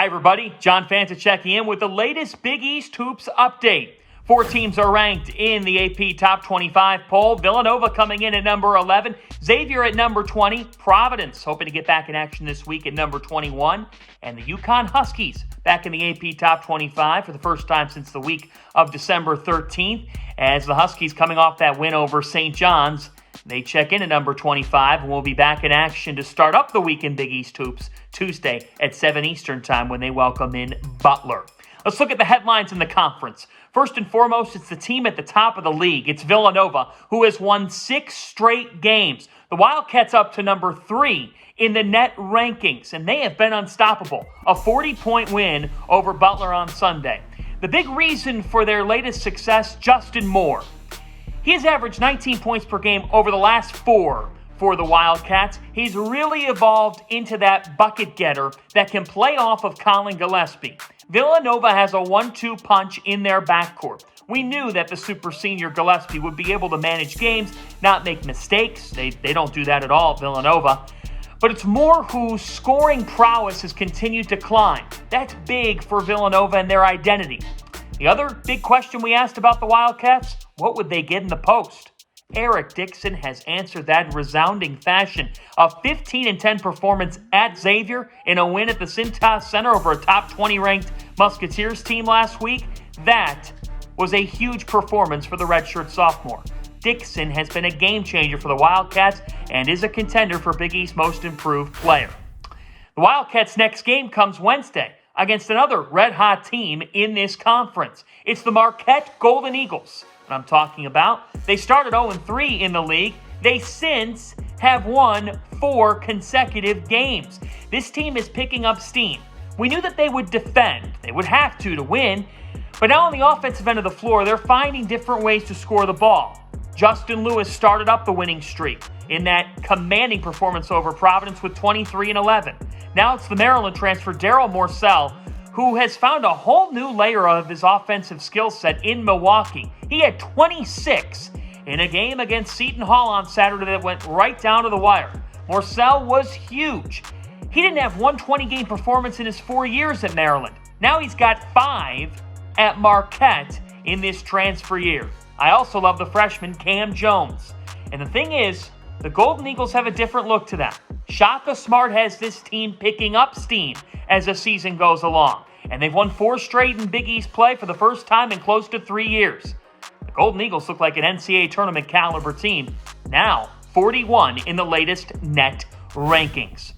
Hi, everybody. John Fanta checking in with the latest Big East Hoops update. 4 teams are ranked in the AP Top 25 poll. Villanova coming in at number 11. Xavier at number 20. Providence hoping to get back in action this week at number 21. And the UConn Huskies back in the AP Top 25 for the first time since the week of December 13th. As the Huskies coming off that win over St. John's, they check in at number 25 and will be back in action to start up the week in Big East Hoops Tuesday at 7 Eastern Time when they welcome in Butler. Let's look at the headlines in the conference. First and foremost, it's the team at the top of the league. It's Villanova, who has won 6 straight games. The Wildcats up to number 3 in the net rankings, and they have been unstoppable. A 40-point win over Butler on Sunday. The big reason for their latest success, Justin Moore. He has averaged 19 points per game over the last 4 for the Wildcats. He's really evolved into that bucket getter that can play off of Colin Gillespie. Villanova has a 1-2 punch in their backcourt. We knew that the super senior Gillespie would be able to manage games, not make mistakes. They don't do that at all, Villanova. But it's Moore whose scoring prowess has continued to climb. That's big for Villanova and their identity. The other big question we asked about the Wildcats, what would they get in the post? Eric Dixon has answered that in resounding fashion. A 15-10 performance at Xavier in a win at the Cintas Center over a top 20-ranked Musketeers team last week. That was a huge performance for the redshirt sophomore. Dixon has been a game-changer for the Wildcats and is a contender for Big East Most Improved Player. The Wildcats' next game comes Wednesday against another red-hot team in this conference. It's the Marquette Golden Eagles that I'm talking about. They started 0-3 in the league. They since have won 4 consecutive games. This team is picking up steam. We knew that they would defend. They would have to win. But now on the offensive end of the floor, they're finding different ways to score the ball. Justin Lewis started up the winning streak in that commanding performance over Providence with 23-11. Now it's the Maryland transfer, Daryl Morcell, who has found a whole new layer of his offensive skill set in Milwaukee. He had 26 in a game against Seton Hall on Saturday that went right down to the wire. Morcell was huge. He didn't have one 20-game performance in his 4 years at Maryland. Now he's got 5 at Marquette in this transfer year. I also love the freshman Cam Jones. And the thing is, the Golden Eagles have a different look to them. Shaka Smart has this team picking up steam as the season goes along. And they've won 4 straight in Big East play for the first time in close to 3 years. The Golden Eagles look like an NCAA tournament caliber team. Now, 41 in the latest net rankings.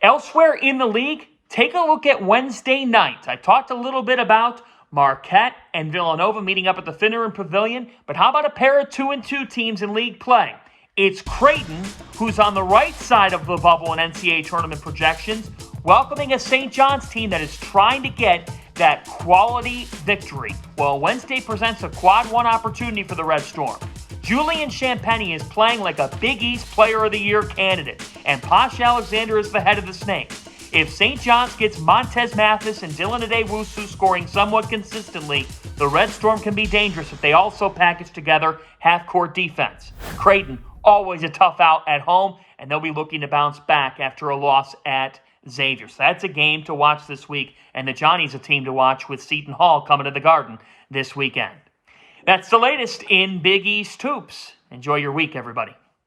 Elsewhere in the league, take a look at Wednesday night. I talked a little bit about Marquette and Villanova meeting up at the Finneran Pavilion, but how about a pair of 2-2 teams in league play? It's Creighton, who's on the right side of the bubble in NCAA tournament projections, welcoming a St. John's team that is trying to get that quality victory. Well, Wednesday presents a quad 1 opportunity for the Red Storm. Julian Champagny is playing like a Big East Player of the Year candidate, and Posh Alexander is the head of the snake. If St. John's gets Montez Mathis and Dylan Adewusu scoring somewhat consistently, the Red Storm can be dangerous if they also package together half-court defense. Creighton, always a tough out at home, and they'll be looking to bounce back after a loss at Xavier. So that's a game to watch this week, and the Johnnies a team to watch with Seton Hall coming to the Garden this weekend. That's the latest in Big East Hoops. Enjoy your week, everybody.